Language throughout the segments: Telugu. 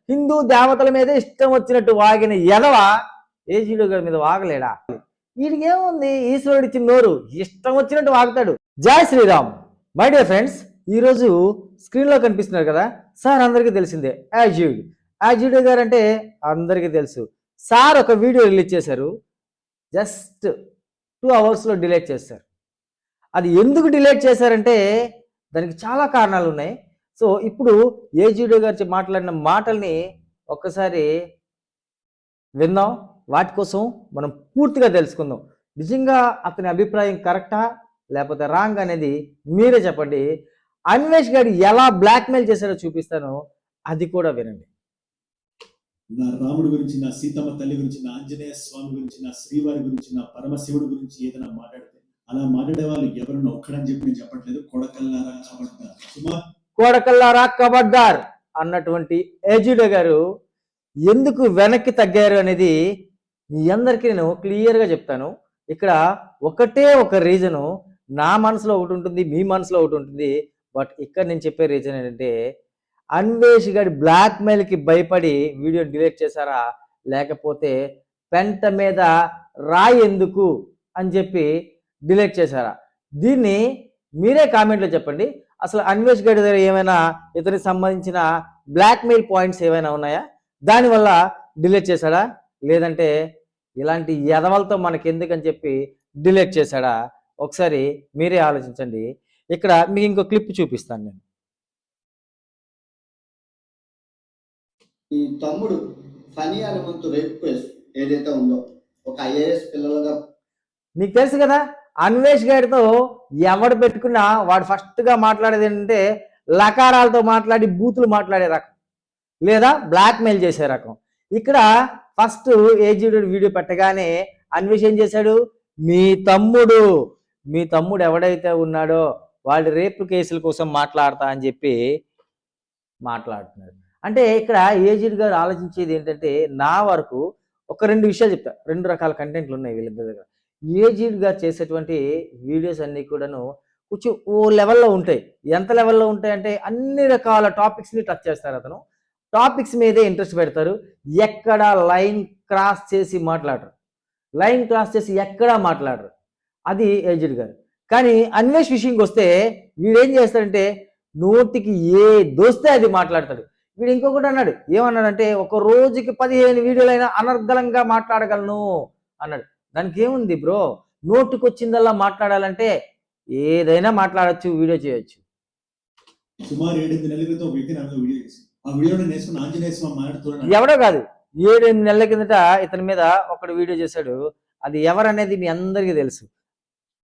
హిందూ దేవతల మీదే ఇష్టం వచ్చినట్టు వాగిన ఎదవ ఏజీడు గారి మీద వాగలేడా? వీడికి ఏముంది, ఈశ్వరుడు ఇచ్చిన నోరు, ఇష్టం వచ్చినట్టు వాగుతాడు. జై శ్రీరామ్. మై డియర్ ఫ్రెండ్స్, ఈరోజు స్క్రీన్లో కనిపిస్తున్నారు కదా సార్, అందరికీ తెలిసిందే యాజీడు గారు అంటే అందరికీ తెలుసు. సార్ ఒక వీడియో రిలీజ్ చేశారు, జస్ట్ 2 అవర్స్లో డిలీట్ చేశారు. అది ఎందుకు డిలీట్ చేశారంటే దానికి చాలా కారణాలు ఉన్నాయి. సో ఇప్పుడు ఏజీడు గారు మాట్లాడిన మాటల్ని ఒక్కసారి విందాం, వాటి కోసం మనం పూర్తిగా తెలుసుకుందాం. నిజంగా అతని అభిప్రాయం కరెక్టా లేకపోతే రాంగ్ అనేది మీరే చెప్పండి. అన్వేష్ గారు ఎలా బ్లాక్మెయిల్ చేశారో చూపిస్తాను, అది కూడా వినండి. నా రాముడి గురించి, నా సీతమ్మ తల్లి గురించి, నా ఆంజనేయ స్వామి గురించి, నా శ్రీవారి గురించి, నా పరమశివుడి గురించి ఏదైనా మాట్లాడితే అలా మాట్లాడే వాళ్ళు ఎవరన్నా ఒక్కడని చెప్పి నేను చెప్పట్లేదు. కోడకల్లారా కబడ్దార్ అన్నటువంటి ఏజీడో గారు ఎందుకు వెనక్కి తగ్గారు అనేది మీ అందరికీ నేను క్లియర్గా చెప్తాను. ఇక్కడ ఒకటే ఒక రీజను, నా మనసులో ఒకటి ఉంటుంది, మీ మనసులో ఒకటి ఉంటుంది. బట్ ఇక్కడ నేను చెప్పే రీజన్ ఏంటంటే, అన్వేష్ గారి బ్లాక్మెయిల్కి భయపడి వీడియో డిలీట్ చేశారా, లేకపోతే పెంట మీద రాయి ఎందుకు అని చెప్పి డిలీట్ చేశారా? దీన్ని మీరే కామెంట్లో చెప్పండి. అసలు అన్వేష్ గారి దగ్గర ఏమైనా ఇతనికి సంబంధించిన బ్లాక్మెయిల్ పాయింట్స్ ఏమైనా ఉన్నాయా, దానివల్ల డిలీట్ చేశాడా, లేదంటే ఇలాంటి ఎదవలతో మనకెందుకని చెప్పి డిలీట్ చేశాడా? ఒకసారి మీరే ఆలోచించండి. ఇక్కడ మీకు ఇంకో క్లిప్ చూపిస్తాను నేను. ఈ తమ్ముడు ఫనీ హనుమంతు రేప్ కేసు ఏదైతే ఉందో, ఒక ఐఏఎస్ పిల్లలుగా మీకు తెలుసు కదా, అన్వేష్ గారితో ఎవడు పెట్టుకున్నా వాడు ఫస్ట్గా మాట్లాడేది ఏంటంటే లకారాలతో మాట్లాడి బూతులు మాట్లాడే రకం, లేదా బ్లాక్మెయిల్ చేసే రకం. ఇక్కడ ఫస్ట్ ఏజీడు వీడియో పెట్టగానే అన్వేష్ ఏం చేశాడు, మీ తమ్ముడు ఎవడైతే ఉన్నాడో వాడి రేపు కేసుల కోసం మాట్లాడతా అని చెప్పి మాట్లాడుతున్నాడు. అంటే ఇక్కడ ఏజీడు గారు ఆలోచించేది ఏంటంటే, నా వరకు ఒక 2 విషయాలు చెప్తా. 2 రకాల కంటెంట్లు ఉన్నాయి వీళ్ళిద్దరి దగ్గర. ఏజీడు గారు చేసేటువంటి వీడియోస్ అన్నీ కూడాను కొంచెం ఓ లెవెల్లో ఉంటాయి. ఎంత లెవెల్లో ఉంటాయంటే అన్ని రకాల టాపిక్స్ని టచ్ చేస్తారు. అతను టాపిక్స్ మీదే ఇంట్రెస్ట్ పెడతారు. ఎక్కడ లైన్ క్రాస్ చేసి మాట్లాడరు, లైన్ క్రాస్ చేసి ఎక్కడా మాట్లాడరు. అది ఏజీడు గారు. కానీ అన్వేష్ విషయంకి వస్తే వీడేం చేస్తాడంటే నోటికి ఏ దోస్తే అది మాట్లాడతాడు. వీడు ఇంకొకటి అన్నాడు, ఏమన్నాడంటే ఒక రోజుకి 15 వీడియోలైనా అనర్గళంగా మాట్లాడగలను అన్నాడు. దానికి ఏముంది బ్రో, నోటుకు వచ్చిందల్లా మాట్లాడాలంటే ఏదైనా మాట్లాడచ్చు, వీడియో చేయొచ్చు. సుమారు 7-8 నెలల క్రితం వీడియో చేసి ఆ వీడియోలో నేర్చుకున్న ఆంజనేయ స్వామి మాట్లాడుతున్నాడు. ఎవడో కాదు, 7-8 నెలల కిందట ఇతని మీద ఒకడు వీడియో చేశాడు. అది ఎవరనేది మీ అందరికీ తెలుసు.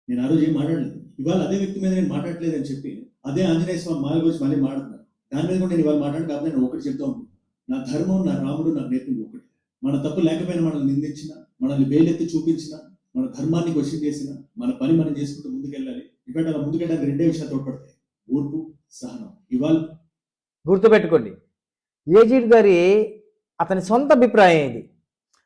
నేను ఆ రోజు ఏం మాట్లాడలేదు. ఇవాళ అదే వ్యక్తి మీద నేను మాట్లాడలేదు అని చెప్పి అదే ఆంజనేయ స్వామి మాల గురించి మళ్ళీ మాట్లాడుతున్నాను. దాని మీద కూడా నేను ఇవాళ మాట్లాడి కాబట్టి నేను ఒకటి చెప్తా ఉన్నాను, నా ధర్మం, నా రాముడు నాకు నేర్పింది ఒకటి. మన తప్పు లేకపోయినా మనల్ని నిందించిన, మనల్ని వేలెత్తి చూపించిన, మన ధర్మాన్ని క్వశ్చన్ చేసిన, మన పని మనం చేసుకుంటూ ముందుకెళ్ళాలి. ఇవాళ అలా ముందుకెళ్ళడానికి 2 విషయాలు తోడ్పడతాయి, ఓర్పు, సహనం. ఇవాళ గుర్తుపెట్టుకోండి, ఏజీడ్ గారి అతని సొంత అభిప్రాయం ఇది.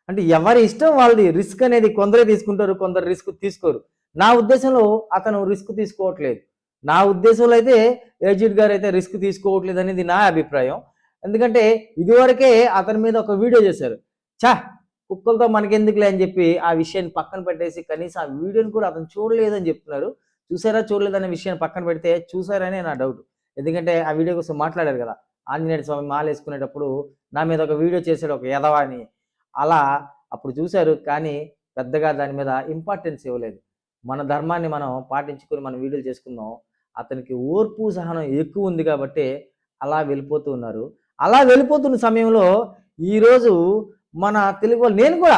అంటే ఎవరి ఇష్టం వాళ్ళది. రిస్క్ అనేది కొందరే తీసుకుంటారు, కొందరు రిస్క్ తీసుకోరు. నా ఉద్దేశంలో అతను రిస్క్ తీసుకోవట్లేదు. నా ఉద్దేశంలో అయితే ఏజీడ్ గారు అయితే రిస్క్ తీసుకోవట్లేదు అనేది నా అభిప్రాయం. ఎందుకంటే ఇదివరకే అతని మీద ఒక వీడియో చేశారు, కుక్కలతో మనకెందుకులే అని చెప్పి ఆ విషయాన్ని పక్కన పెట్టేసి కనీసం ఆ వీడియోని కూడా అతను చూడలేదని చెప్తున్నారు. చూసారా చూడలేదనే విషయాన్ని పక్కన పెడితే చూసారనే నా డౌట్. ఎందుకంటే ఆ వీడియో కోసం మాట్లాడారు కదా, ఆంజనేయ స్వామి మాల వేసుకునేటప్పుడు నా మీద ఒక వీడియో చేశాడు ఒక ఎదవా అని. అలా అప్పుడు చూశారు, కానీ పెద్దగా దాని మీద ఇంపార్టెన్స్ ఇవ్వలేదు. మన ధర్మాన్ని మనం పాటించుకొని మనం వీడియోలు చేసుకుందాం. అతనికి ఓర్పు సహనం ఎక్కువ ఉంది కాబట్టి అలా వెళ్ళిపోతూ ఉన్నారు. అలా వెళ్ళిపోతున్న సమయంలో ఈరోజు మన తెలుగు వాళ్ళు, నేను కూడా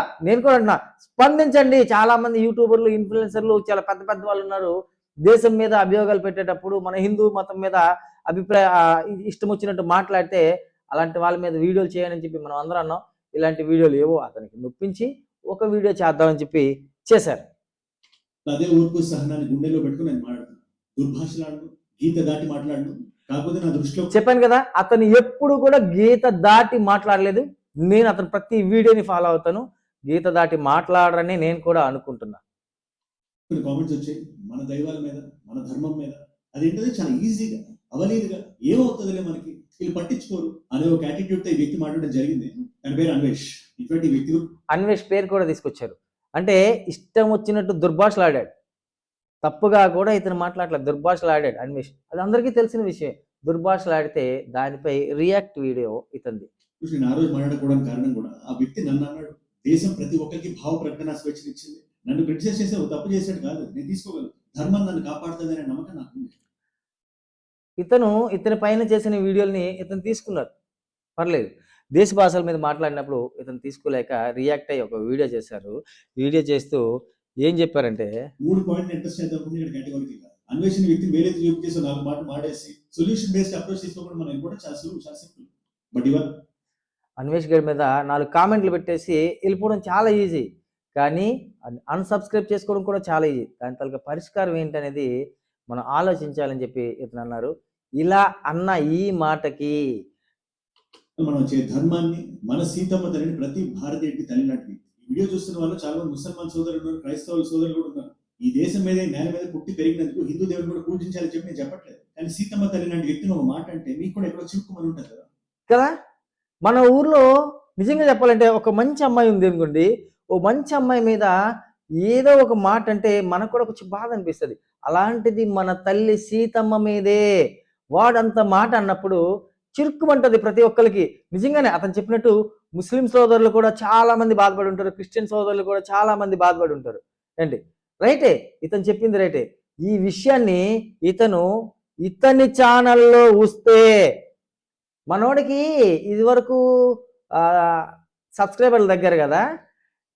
అంటున్నా, స్పందించండి. చాలామంది యూట్యూబర్లు, ఇన్ఫ్లుయెన్సర్లు, చాలా పెద్ద పెద్ద వాళ్ళు ఉన్నారు. దేశం మీద అభియోగాలు పెట్టేటప్పుడు మన హిందూ మతం మీద ఇష్టం వచ్చినట్టు మాట్లాడితే అలాంటి వాళ్ళ మీద వీడియోలు చేయని చెప్పి మనం అందరం అన్నాం. ఇలాంటి వీడియోలు ఏవో అతనికి నొప్పించి ఒక వీడియో చేద్దామని చెప్పి చేశారు. అదే ఊర్పు సహనాన్ని గుండెలో పెట్టుకుని నేను మాట్లాడుతున్నాను. దుర్భాషలాడను, గీత దాటి మాట్లాడను. కాకపోతే నా దృష్టిలో చెప్పాను కదా, అతను ఎప్పుడు కూడా గీత దాటి మాట్లాడలేదు. నేను అతను ప్రతి వీడియోని ఫాలో అవుతాను. గీత దాటి మాట్లాడరని నేను కూడా అనుకుంటున్నా. కామెంట్స్ వచ్చాయి మన దైవాల మీద, మన ధర్మం మీద. అదేంటది చాలా ఈజీగా అవలీలుగా ఏమవుతుందిలే మనకి వీళ్ళు పట్టించుకోరు అనే ఒక యాటిట్యూడ్ తో ఈ వ్యక్తి మాట్లాడడం జరిగింది. తన పేరు అన్వేష్. ఇటువంటి వ్యక్తి అన్వేష్ పేరు కూడా తీసుకొచ్చారు. అంటే ఇష్టం వచ్చినట్టు దుర్భాషలాడాడు. తప్పుగా కూడా ఇతను మాట్లాడలేదు, దుర్భాషలాడాడు అన్వేష్. అది అందరికీ తెలిసిన విషయం. దుర్భాషలాడితే దానిపై రియాక్ట్ వీడియో ఇతంది. నేను ఆ రోజు మాట్లాడకపోవడానికి కారణం కూడా ఆ వ్యక్తి నన్ను అన్నాడు, దేశం ప్రతి ఒక్కరికి భావ ప్రకటన స్వేచ్ఛనిచ్చింది, నన్ను క్రిటిసైజ్ చేసే ఒక తప్పు చేసాడు కాదు, నేను తీసుకోగలను, ధర్మం నన్ను కాపాడుతుందనే నమ్మకం నాకు ఉంది. ఇతని పైన చేసిన వీడియోల్ని ఇతను తీసుకున్నారు, పర్లేదు. దేశ భాషల మీద మాట్లాడినప్పుడు ఇతను తీసుకోలేక రియాక్ట్ అయ్యి ఒక వీడియో చేశారు. వీడియో చేస్తూ ఏం చెప్పారంటే, 3 పాయింట్ ఇంట్రెస్ట్ అయితే ఇక్కడ కేటగిరీకి అన్వేషణ వ్యక్తిని వేరే చూపు చేసి 4 మాట మాడేసి సొల్యూషన్ బేస్డ్ అప్రోచ్ తీసుకోవడం మనం కూడా చాలా సింపుల్. బట్ ఇవాళ అన్వేష్ గారి మీద 4 కామెంట్లు పెట్టేసి వెళ్ళిపోవడం చాలా ఈజీ, కానీ అన్సబ్స్క్రైబ్ చేసుకోవడం కూడా చాలా ఈజీ. దాని తలక పరిష్కారం ఏంటనేది మనం ఆలోచించాలని చెప్పి ఇతను అన్నారు. ఇలా అన్న ఈ మాటకి మనం వచ్చే ధర్మాన్ని మన సీతమ్మ తల్లిని ప్రతి భారతీయుడికి తల్లి లాంటిది. ఈ వీడియో చూస్తున్న వాళ్ళు చాలా మంది ముసల్మాన్ సోదరులు ఉన్నారు, క్రైస్తవుల సోదరులు కూడా ఉన్నారు. ఈ దేశం మీద నేల మీద పుట్టి పెరిగినందుకు హిందూ దేవుని కూడా పూజించాలని చెప్పి నేను చెప్పట్లేదు, కానీ సీతమ్మ తల్లి లాంటి వ్యక్తిని ఒక మాట అంటే మీకు కూడా ఎక్కడో చిక్కుమని ఉంటుంది కదా. కదా, మన ఊర్లో నిజంగా చెప్పాలంటే ఒక మంచి అమ్మాయి ఉంది అనుకోండి, ఓ మంచి అమ్మాయి మీద ఏదో ఒక మాట అంటే మనకు కూడా కొంచెం బాధ అనిపిస్తుంది. అలాంటిది మన తల్లి సీతమ్మ మీదే వాడంత మాట అన్నప్పుడు చిరుక్కుమంటది ప్రతి ఒక్కరికి. నిజంగానే అతను చెప్పినట్టు ముస్లిం సోదరులు కూడా చాలా మంది బాధపడి ఉంటారు, క్రిస్టియన్ సోదరులు కూడా చాలా మంది బాధపడి ఉంటారు. ఏంటి రైటే, ఇతను చెప్పింది రైటే. ఈ విషయాన్ని ఇతని ఛానల్లో వస్తే మనోడికి ఇది వరకు సబ్స్క్రైబర్ల దగ్గర కదా,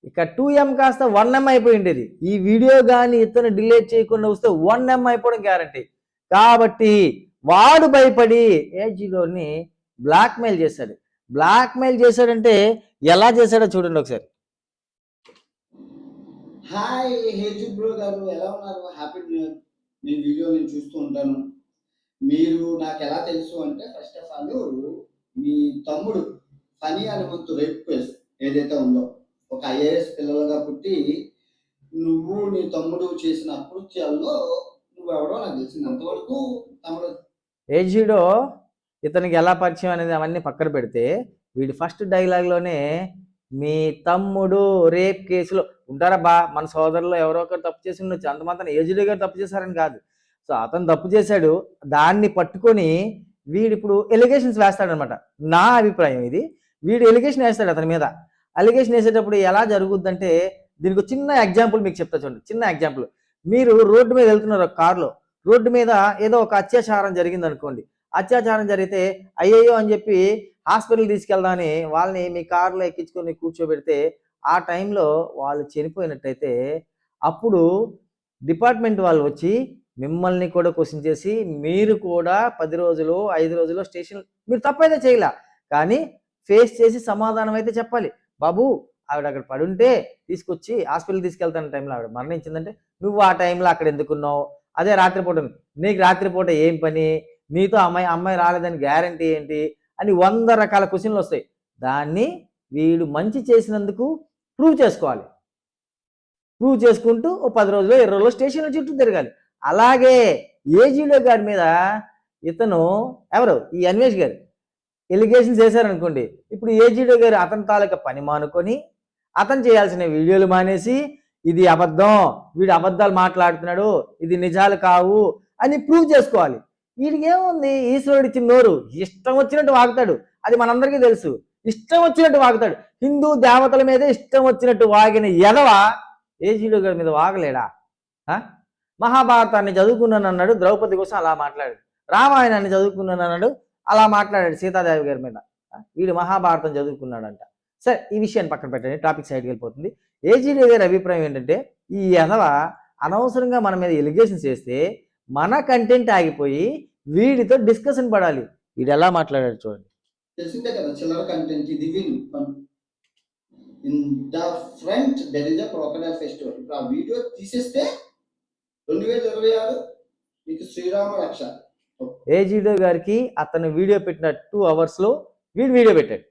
ఇక 2M కాస్త 1M అయిపోయిండేది. ఈ వీడియో కానీ ఇతను డిలీట్ చేయకుండా వస్తే 1M అయిపోవడం గ్యారంటీ. కాబట్టి వాడు భయపడి ఏజీలోని బ్లాక్మెయిల్ చేశాడు. బ్లాక్మెయిల్ చేశాడంటే ఎలా చేశాడో చూడండి ఒకసారి. హాయ్ హేజీ బ్రో గారు, ఎలా ఉన్నారు? Happy new year. మీ వీడియో నేను చూస్తూ ఉంటాను. మీరు నాకు ఎలా తెలుసు అంటే, ఫస్ట్ ఆఫ్ ఆల్ మీ తమ్ముడు ఫనీ హనుమంతు రేప్ కేసు ఏదైతే ఉందో, ఒక ఐఏఎస్ పిల్లలుగా పుట్టి నువ్వు నీ తమ్ముడు చేసిన అకృత్యాల్లో నువ్వు ఎవడో నాకు తెలిసింది అంతవరకు. తమ్ముడు ఏజీడో ఇతనికి ఎలా పరిచయం అనేది అవన్నీ పక్కన పెడితే, వీడి ఫస్ట్ డైలాగ్లోనే మీ తమ్ముడు రేప్ కేసులో ఉంటారబ్బా, మన సోదరులు ఎవరో ఒకరు తప్పు చేసి ఉండొచ్చు, అంత మాత్రం ఏజీడో గారు తప్పు చేశారని కాదు. సో అతను తప్పు చేశాడు, దాన్ని పట్టుకొని వీడు ఇప్పుడు ఎలిగేషన్స్ వేస్తాడనమాట. నా అభిప్రాయం ఇది. వీడు ఎలిగేషన్ వేస్తాడు అతని మీద. ఎలిగేషన్ వేసేటప్పుడు ఎలా జరుగుద్దంటే, దీనికి ఒక చిన్న ఎగ్జాంపుల్ మీకు చెప్తా చూడండి. చిన్న ఎగ్జాంపుల్, మీరు రోడ్డు మీద వెళ్తున్నారు ఒక కార్లో, రోడ్డు మీద ఏదో ఒక అత్యాచారం జరిగింది అనుకోండి. అత్యాచారం జరిగితే అయ్యయ్యో అని చెప్పి హాస్పిటల్ తీసుకెళ్దామని వాళ్ళని మీ కారులో ఎక్కించుకొని కూర్చోబెడితే, ఆ టైంలో వాళ్ళు చనిపోయినట్టయితే అప్పుడు డిపార్ట్మెంట్ వాళ్ళు వచ్చి మిమ్మల్ని కూడా క్వశ్చన్ చేసి, మీరు కూడా 10 రోజులు 5 రోజులు స్టేషన్, మీరు తప్పైతే చేయలే కానీ ఫేస్ చేసి సమాధానం అయితే చెప్పాలి. బాబు ఆవిడ అక్కడ పడుంటే తీసుకొచ్చి హాస్పిటల్ తీసుకెళ్తాన టైంలో ఆవిడ మరణించిందంటే నువ్వు ఆ టైంలో అక్కడ ఎందుకున్నావు, అదే రాత్రిపూట నీకు రాత్రిపూట ఏం పని, నీతో అమ్మాయి రాలేదని గ్యారంటీ ఏంటి అని 100 రకాల క్వశ్చన్లు వస్తాయి. దాన్ని వీడు మంచి చేసినందుకు ప్రూవ్ చేసుకోవాలి. ప్రూవ్ చేసుకుంటూ ఓ 10 రోజులు 20 రోజులు స్టేషన్ల చుట్టూ తిరగాలి. అలాగే ఏజీలో గారి మీద ఇతను ఎవరు ఈ అన్వేష్ గారు ఎలిగేషన్స్ చేశారనుకోండి, ఇప్పుడు ఏజీడో గారు అతని తాలూకా పని మానుకొని అతను చేయాల్సిన వీడియోలు మానేసి ఇది అబద్ధం, వీడు అబద్ధాలు మాట్లాడుతున్నాడు, ఇది నిజాలు కావు అని ప్రూవ్ చేసుకోవాలి. వీడికి ఏముంది, ఈశ్వరుడు ఇచ్చిన నోరు, ఇష్టం వచ్చినట్టు వాగుతాడు. అది మనందరికీ తెలుసు. ఇష్టం వచ్చినట్టు వాగుతాడు. హిందూ దేవతల మీదే ఇష్టం వచ్చినట్టు వాగిన ఎదవ ఏజీడో గారి మీద వాగలేడా? మహాభారతాన్ని చదువుకున్నాను అన్నాడు, ద్రౌపది కోసం అలా మాట్లాడాడు. రామాయణాన్ని చదువుకున్నాను అన్నాడు, అలా మాట్లాడాడు సీతాదేవి గారి మీద. వీడు మహాభారతం చదువుకున్నాడంట. సరే, ఈ విషయాన్ని పక్కన పెట్టండి, టాపిక్ సైడ్కి వెళ్ళిపోతుంది. ఏజీడీ గారి అభిప్రాయం ఏంటంటే, ఈ ఎదవ అనవసరంగా మన మీద ఎలిగేషన్స్ చేస్తే మన కంటెంట్ ఆగిపోయి వీడితో డిస్కషన్ పడాలి. వీడు ఎలా మాట్లాడాడు చూడండి. తెలిసిందే కదా, చిల్లర కంటెంట్ ఇది. In the front there is a crocodile festival. ఇప్పుడు ఆ వీడియో తీసేస్తే 2026 మీకు శ్రీరామ రక్ష. ఏజీడో గారికి అతను వీడియో పెట్టిన 2 అవర్స్లో వీడు వీడియో పెట్టాడు.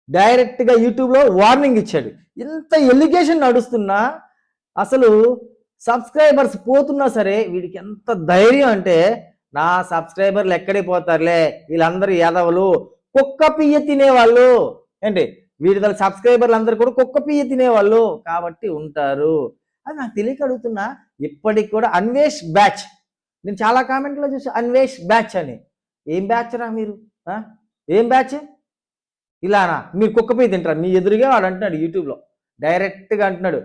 డైరెక్ట్గా యూట్యూబ్లో వార్నింగ్ ఇచ్చాడు. ఇంత ఎలిగేషన్ నడుస్తున్నా, అసలు సబ్స్క్రైబర్స్ పోతున్నా సరే వీడికి ఎంత ధైర్యం అంటే, నా సబ్స్క్రైబర్లు ఎక్కడికి పోతారులే, వీళ్ళందరూ యాదవులు, కుక్క పియ్య తినేవాళ్ళు. ఏంటి వీళ్ళ సబ్స్క్రైబర్లు అందరూ కూడా కుక్క పియ్య తినేవాళ్ళు కాబట్టి ఉంటారు. అది నాకు తెలియక అడుగుతున్నా. ఇప్పటికి కూడా అన్వేష్ బ్యాచ్, నేను చాలా కామెంట్లో చూసి అన్వేష్ బ్యాచ్ అని. ఏం బ్యాచ్ రా మీరు? ఏం బ్యాచ్? ఇలానా మీరు కుక్క పియ్య తింటారు? మీ ఎదురుగా వాడు అంటున్నాడు యూట్యూబ్లో, డైరెక్ట్గా అంటున్నాడు,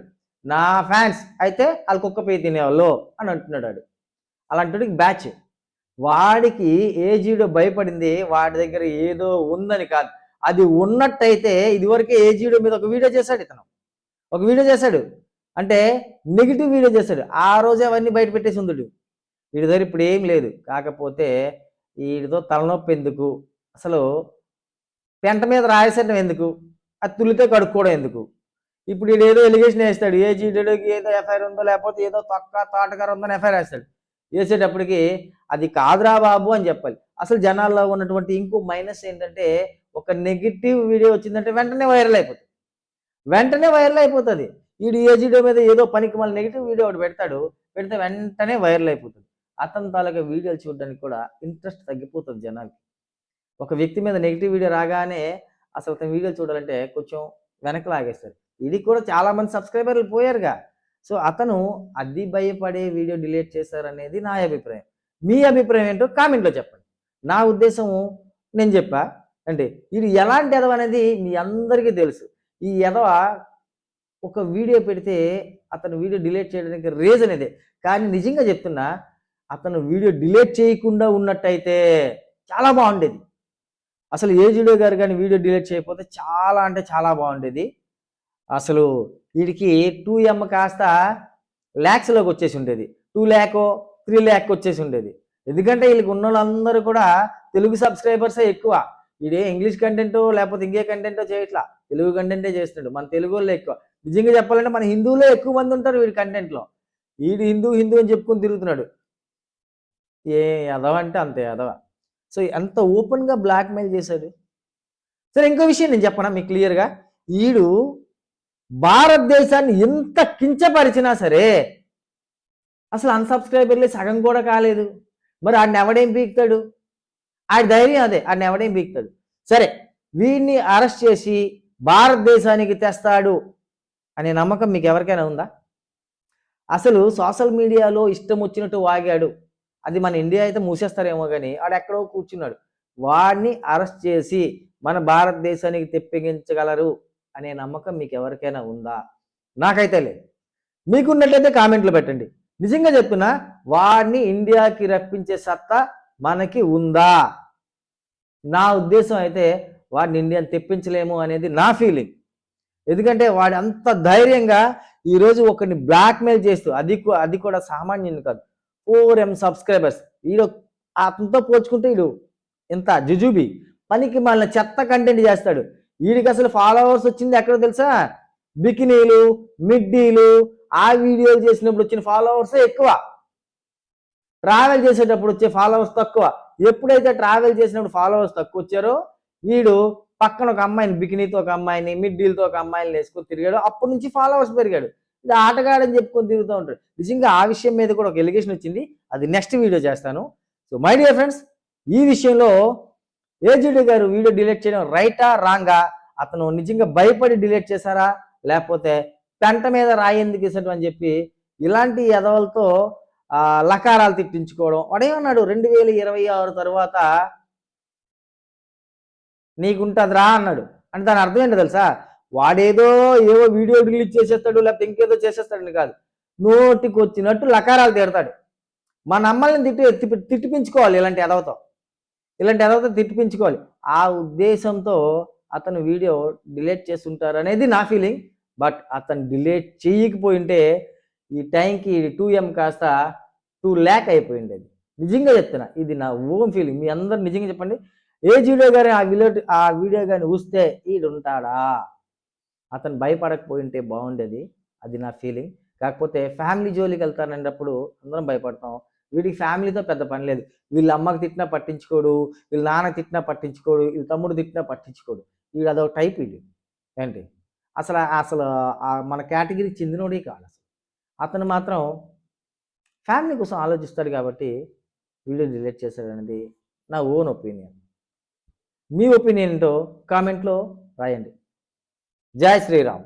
నా ఫ్యాన్స్ అయితే వాళ్ళు కుక్క పియ్య తినేవాళ్ళు అని అంటున్నాడు వాడు. అలాంటి బ్యాచ్. వాడికి ఏజీడో భయపడింది వాడి దగ్గర ఏదో ఉందని కాదు, అది ఉన్నట్టయితే ఇదివరకే ఏజీడో మీద ఒక వీడియో చేశాడు. ఇతను ఒక వీడియో చేశాడు అంటే నెగిటివ్ వీడియో చేశాడు. ఆ రోజే అవన్నీ బయట పెట్టేసి ఉందుడు. వీడి దగ్గర ఇప్పుడు ఏం లేదు. కాకపోతే వీడితో తలనొప్పి ఎందుకు, అసలు పెంట మీద రాయసడం ఎందుకు, అది తులితో కడుక్కోవడం ఎందుకు? ఇప్పుడు వీడు ఏదో ఎలిగేషన్ వేస్తాడు, ఏజీడోకి ఏదో ఎఫ్ఐఆర్ ఉందో లేకపోతే ఏదో తోటగారు ఉందని ఎఫ్ఐఆర్ వేస్తాడు. వేసేటప్పటికి అది కాదురా బాబు అని చెప్పాలి. అసలు జనాల్లో ఉన్నటువంటి ఇంకో మైనస్ ఏంటంటే, ఒక నెగిటివ్ వీడియో వచ్చిందంటే వెంటనే వైరల్ అయిపోతుంది. వీడు ఏజీడో మీద ఏదో పనికి మళ్ళీ నెగిటివ్ వీడియో ఒకటి పెడితే వెంటనే వైరల్ అయిపోతుంది. అతని తాలూకా వీడియోలు చూడడానికి కూడా ఇంట్రెస్ట్ తగ్గిపోతుంది జనాలకి. ఒక వ్యక్తి మీద నెగిటివ్ వీడియో రాగానే అసలు అతని వీడియో చూడాలంటే కొంచెం వెనక్కి లాగేస్తారు. ఇది కూడా చాలామంది సబ్స్క్రైబర్లు పోయారుగా. సో అతను అది భయపడే వీడియో డిలీట్ చేశారనేది నా అభిప్రాయం. మీ అభిప్రాయం ఏంటో కామెంట్లో చెప్పండి. నా ఉద్దేశం నేను చెప్పా అంటే ఇది ఎలాంటి ఎదవ అనేది మీ అందరికీ తెలుసు. ఈ ఎదవ ఒక వీడియో పెడితే అతను వీడియో డిలీట్ చేయడానికి రీజన్ ఇదే. కానీ నిజంగా చెప్తున్నా, అతను వీడియో డిలీట్ చేయకుండా ఉన్నట్టయితే చాలా బాగుండేది. అసలు ఏజీడో గారు కానీ వీడియో డిలీట్ చేయకపోతే చాలా అంటే చాలా బాగుండేది. అసలు వీడికి 2M కాస్త ల్యాక్స్లోకి వచ్చేసి ఉండేది, 2 lakh 3 lakh వచ్చేసి ఉండేది. ఎందుకంటే వీళ్ళకి ఉన్న వాళ్ళందరూ కూడా తెలుగు సబ్స్క్రైబర్సే ఎక్కువ. వీడే ఇంగ్లీష్ కంటెంటో లేకపోతే ఇంకే కంటెంటో చేయట్లా, తెలుగు కంటెంటే చేస్తున్నాడు. మన తెలుగు వాళ్ళే ఎక్కువ. నిజంగా చెప్పాలంటే మన హిందువులే ఎక్కువ మంది ఉంటారు వీడి కంటెంట్లో. వీడు హిందూ అని చెప్పుకొని తిరుగుతున్నాడు. ఏ ఎదవ అంటే అంతే ఎదవ. సో ఎంత ఓపెన్గా బ్లాక్మెయిల్ చేశాడు. సరే ఇంకో విషయం నేను చెప్పనా మీకు క్లియర్గా, వీడు భారతదేశాన్ని ఎంత కించపరిచినా సరే అసలు అన్సబ్స్క్రైబర్లే సగం కూడా కాలేదు. మరి ఆడిని ఎవడేం పీకుతాడు? ఆడి ధైర్యం అదే, ఆడిని ఎవడేం పీకుతాడు? సరే వీడిని అరెస్ట్ చేసి భారతదేశానికి తెస్తాడు అనే నమ్మకం మీకు ఎవరికైనా ఉందా? అసలు సోషల్ మీడియాలో ఇష్టం వచ్చినట్టు వాగాడు. అది మన ఇండియా అయితే మూసేస్తారేమో కానీ ఆడు ఎక్కడో కూర్చున్నాడు. వాడిని అరెస్ట్ చేసి మన భారతదేశానికి తెప్పించగలరు అనే నమ్మకం మీకు ఎవరికైనా ఉందా? నాకైతే లేదు. మీకున్నట్లయితే కామెంట్లో పెట్టండి. నిజంగా చెప్తున్నా, వాడిని ఇండియాకి రప్పించే సత్తా మనకి ఉందా? నా ఉద్దేశం అయితే వాడిని ఇండియాని తెప్పించలేము అనేది నా ఫీలింగ్. ఎందుకంటే వాడు అంత ధైర్యంగా ఈరోజు ఒకరిని బ్లాక్మెయిల్ చేస్తూ, అది కూడా సామాన్యుని కాదు, 4M సబ్స్క్రైబర్స్. వీడు అతనితో పోల్చుకుంటే వీడు ఎంత జుజుబి పనికి మళ్ళీ చెత్త కంటెంట్ చేస్తాడు. వీడికి అసలు ఫాలోవర్స్ వచ్చింది ఎక్కడో తెలుసా? బికినీలు, మిడ్డీలు, ఆ వీడియోలు చేసినప్పుడు వచ్చిన ఫాలోవర్స్ ఎక్కువ, ట్రావెల్ చేసేటప్పుడు వచ్చే ఫాలోవర్స్ తక్కువ. ఎప్పుడైతే ట్రావెల్ చేసినప్పుడు ఫాలోవర్స్ తక్కువ వచ్చారో, వీడు పక్కన ఒక అమ్మాయిని, బికినీతో ఒక అమ్మాయిని, మిడ్డీలతో ఒక అమ్మాయిని వేసుకొని తిరిగాడు. అప్పటి నుంచి ఫాలోవర్స్ పెరిగాడు. ఇది ఆటగాడని చెప్పుకొని తిరుగుతూ ఉంటాడు. నిజంగా ఆ విషయం మీద కూడా ఒక ఎలిగేషన్ వచ్చింది, అది నెక్స్ట్ వీడియో చేస్తాను. సో మై డియర్ ఫ్రెండ్స్, ఈ విషయంలో ఏజీడీ గారు వీడియో డిలీట్ చేయడం రైటా రాంగా? అతను నిజంగా భయపడి డిలీట్ చేశారా, లేకపోతే పెంట మీద రాయి ఎందుకు వేసాడు అని చెప్పి ఇలాంటి ఎదవలతో లకారాలు తిట్టించుకోవడం? వాడేమన్నాడు, 2026 తర్వాత నీకుంటుందిరా అన్నాడు. అంటే దాని అర్థం ఏంటో తెలుసా? వాడేదో ఏవో వీడియో రిలీజ్ చేసేస్తాడు లేకపోతే ఇంకేదో చేసేస్తాడని కాదు, నోటికి వచ్చినట్టు లకారాలు తిడతాడు. మన అమ్మల్ని తిట్టిపించుకోవాలి, ఇలాంటి ఎదవతో తిట్టిపించుకోవాలి. ఆ ఉద్దేశంతో అతను వీడియో డిలీట్ చేస్తుంటారు అనేది నా ఫీలింగ్. బట్ అతను డిలీట్ చేయకపోయింటే ఈ టైంకి 2M కాస్త 2 lakh అయిపోయింది. అది నిజంగా చెప్తున్నా, ఇది నా ఓన్ ఫీలింగ్. మీ అందరు నిజంగా చెప్పండి, ఏజీడీ గారి ఆ వీడియో కానీ ఊస్తే ఈడుంటాడా? అతను భయపడకపోయింటే బాగుండేది, అది నా ఫీలింగ్. కాకపోతే ఫ్యామిలీ జోలికి వెళ్తానన్నప్పుడు అందరం భయపడతాం. వీడికి ఫ్యామిలీతో పెద్ద పని లేదు. వీళ్ళ అమ్మకి తిట్టినా పట్టించుకోడు, వీళ్ళ నాన్నకి తిట్టినా పట్టించుకోడు, వీళ్ళ తమ్ముడు తిట్టినా పట్టించుకోడు. వీడు అదొక టైప్. ఇది ఏంటి అసలు మన కేటగిరీకి చెందినోడే కాదు. అసలు అతను మాత్రం ఫ్యామిలీ కోసం ఆలోచిస్తాడు కాబట్టి వీడియో డిలీట్ చేశాడు అనేది నా ఓన్ ఒపీనియన్. మీ ఒపీనియన్ ఏంటో కామెంట్లో రాయండి. జై శ్రీరామ్.